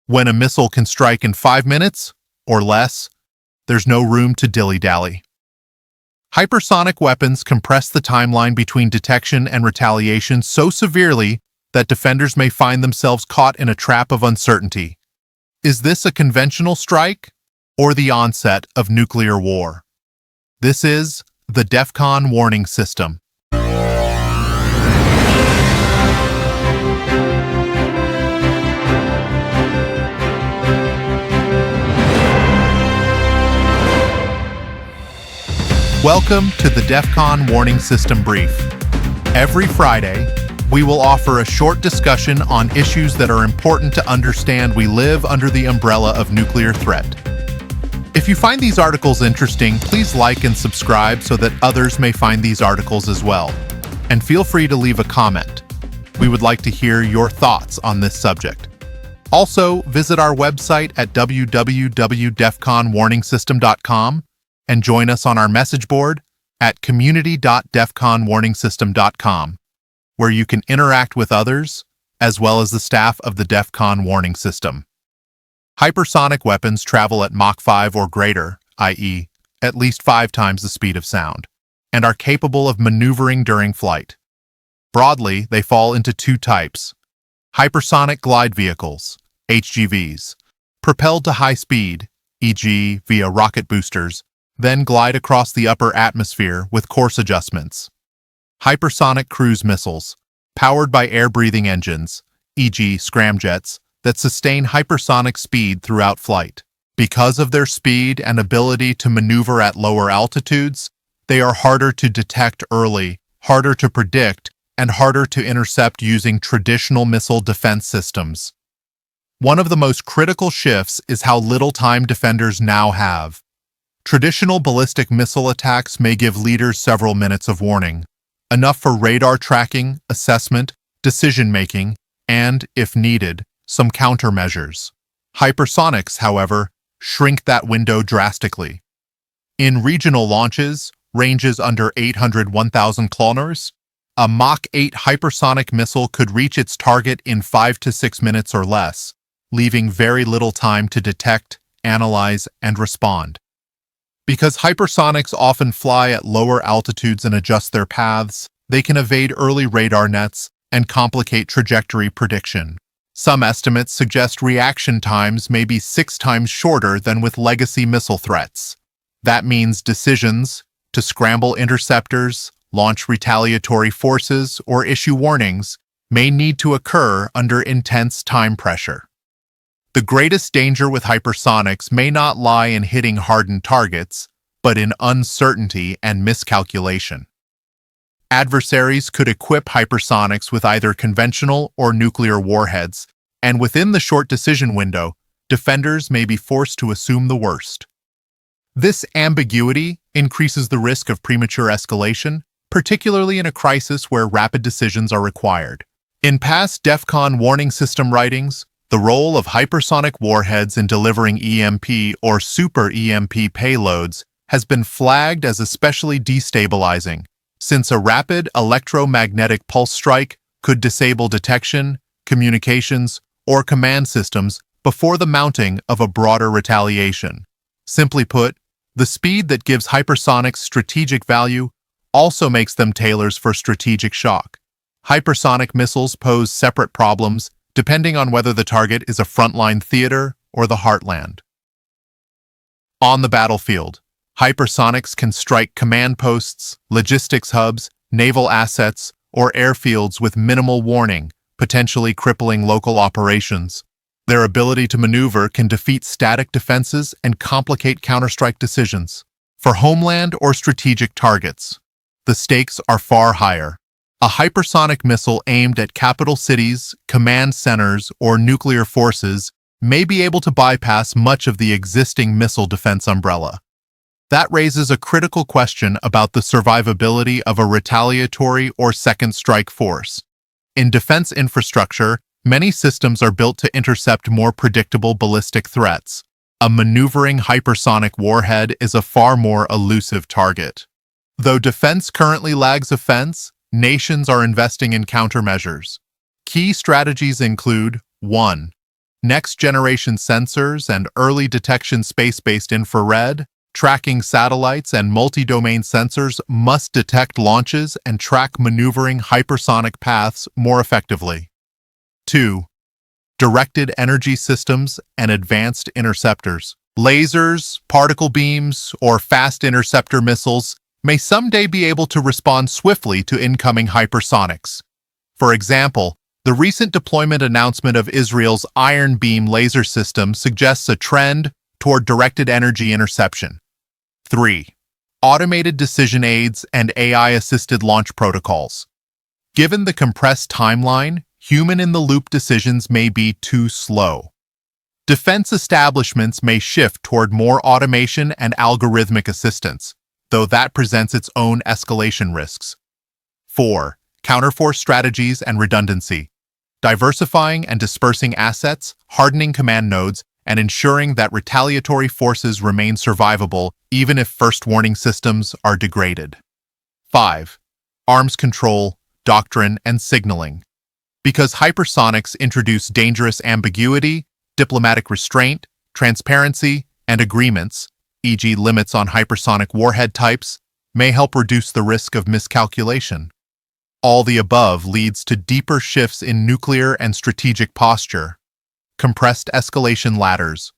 When a missile can strike in 5 minutes or less, there's no room to dilly-dally. Hypersonic weapons compress the timeline between detection and retaliation so severely that defenders may find themselves caught in a trap of uncertainty. Is this a conventional strike or the onset of nuclear war? This is the DEFCON warning system. Welcome to the DEFCON Warning System Brief. Every Friday, we will offer a short discussion on issues that are important to understand. We live under the umbrella of nuclear threat. If you find these articles interesting, please like and subscribe so that others may find these articles as well. And feel free to leave a comment. We would like to hear your thoughts on this subject. Also, visit our website at www.defconwarningsystem.com and join us on our message board at community.defconwarningsystem.com, where you can interact with others, as well as the staff of the DEFCON warning system. Hypersonic weapons travel at Mach 5 or greater, i.e., at least 5 times the speed of sound, and are capable of maneuvering during flight. Broadly, they fall into 2 types. Hypersonic glide vehicles, HGVs, propelled to high speed, e.g. via rocket boosters, then glide across the upper atmosphere with course adjustments. Hypersonic cruise missiles, powered by air-breathing engines, e.g. scramjets, that sustain hypersonic speed throughout flight. Because of their speed and ability to maneuver at lower altitudes, they are harder to detect early, harder to predict, and harder to intercept using traditional missile defense systems. One of the most critical shifts is how little time defenders now have. Traditional ballistic missile attacks may give leaders several minutes of warning, enough for radar tracking, assessment, decision-making, and, if needed, some countermeasures. Hypersonics, however, shrink that window drastically. In regional launches, ranges under 800-1,000 kilometers, a Mach 8 hypersonic missile could reach its target in 5 to 6 minutes or less, leaving very little time to detect, analyze, and respond. Because hypersonics often fly at lower altitudes and adjust their paths, they can evade early radar nets and complicate trajectory prediction. Some estimates suggest reaction times may be 6 times shorter than with legacy missile threats. That means decisions to scramble interceptors, launch retaliatory forces, or issue warnings may need to occur under intense time pressure. The greatest danger with hypersonics may not lie in hitting hardened targets, but in uncertainty and miscalculation. Adversaries could equip hypersonics with either conventional or nuclear warheads, and within the short decision window, defenders may be forced to assume the worst. This ambiguity increases the risk of premature escalation, particularly in a crisis where rapid decisions are required. In past DEFCON warning system writings, the role of hypersonic warheads in delivering EMP or super EMP payloads has been flagged as especially destabilizing, since a rapid electromagnetic pulse strike could disable detection, communications, or command systems before the mounting of a broader retaliation. Simply put, the speed that gives hypersonics strategic value also makes them tailors for strategic shock. Hypersonic missiles pose separate problems depending on whether the target is a frontline theater or the heartland. On the battlefield, hypersonics can strike command posts, logistics hubs, naval assets, or airfields with minimal warning, potentially crippling local operations. Their ability to maneuver can defeat static defenses and complicate counterstrike decisions. For homeland or strategic targets, the stakes are far higher. A hypersonic missile aimed at capital cities, command centers, or nuclear forces may be able to bypass much of the existing missile defense umbrella. That raises a critical question about the survivability of a retaliatory or second strike force. In defense infrastructure, many systems are built to intercept more predictable ballistic threats. A maneuvering hypersonic warhead is a far more elusive target. Though defense currently lags offense, nations are investing in countermeasures. Key strategies include 1. Next-generation sensors and early detection space-based infrared, tracking satellites and multi-domain sensors must detect launches and track maneuvering hypersonic paths more effectively. 2. Directed energy systems and advanced interceptors. Lasers, particle beams, or fast interceptor missiles may someday be able to respond swiftly to incoming hypersonics. For example, the recent deployment announcement of Israel's Iron Beam laser system suggests a trend toward directed energy interception. 3. Automated decision aids and AI-assisted launch protocols. Given the compressed timeline, human-in-the-loop decisions may be too slow. Defense establishments may shift toward more automation and algorithmic assistance, though that presents its own escalation risks. 4. Counterforce strategies and redundancy. Diversifying and dispersing assets, hardening command nodes, and ensuring that retaliatory forces remain survivable even if first warning systems are degraded. 5. Arms control, doctrine, and signaling. Because hypersonics introduce dangerous ambiguity, diplomatic restraint, transparency, and agreements, e.g. limits on hypersonic warhead types, may help reduce the risk of miscalculation. All the above leads to deeper shifts in nuclear and strategic posture. Compressed escalation ladders,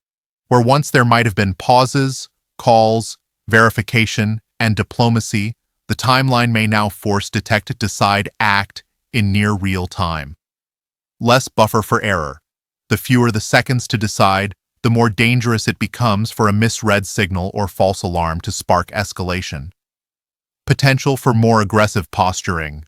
where once there might have been pauses, calls, verification, and diplomacy, the timeline may now force detect, decide, act in near real time. Less buffer for error. The fewer the seconds to decide, the more dangerous it becomes for a misread signal or false alarm to spark escalation. Potential for more aggressive posturing.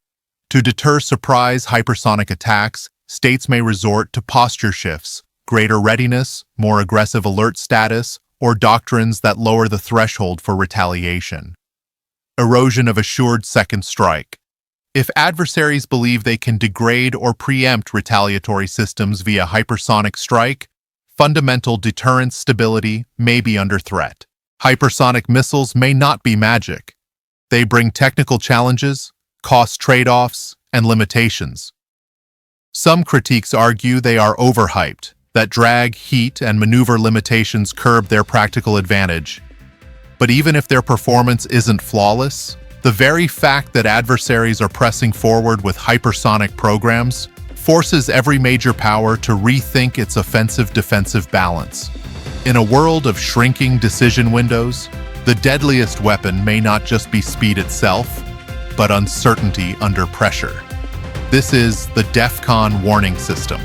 To deter surprise hypersonic attacks, states may resort to posture shifts, greater readiness, more aggressive alert status, or doctrines that lower the threshold for retaliation. Erosion of assured second strike. If adversaries believe they can degrade or preempt retaliatory systems via hypersonic strike, fundamental deterrent stability may be under threat. Hypersonic missiles may not be magic. They bring technical challenges, cost trade-offs, and limitations. Some critiques argue they are overhyped, that drag, heat, and maneuver limitations curb their practical advantage. But even if their performance isn't flawless, the very fact that adversaries are pressing forward with hypersonic programs forces every major power to rethink its offensive-defensive balance. In a world of shrinking decision windows, the deadliest weapon may not just be speed itself, but uncertainty under pressure. This is the DEFCON warning system.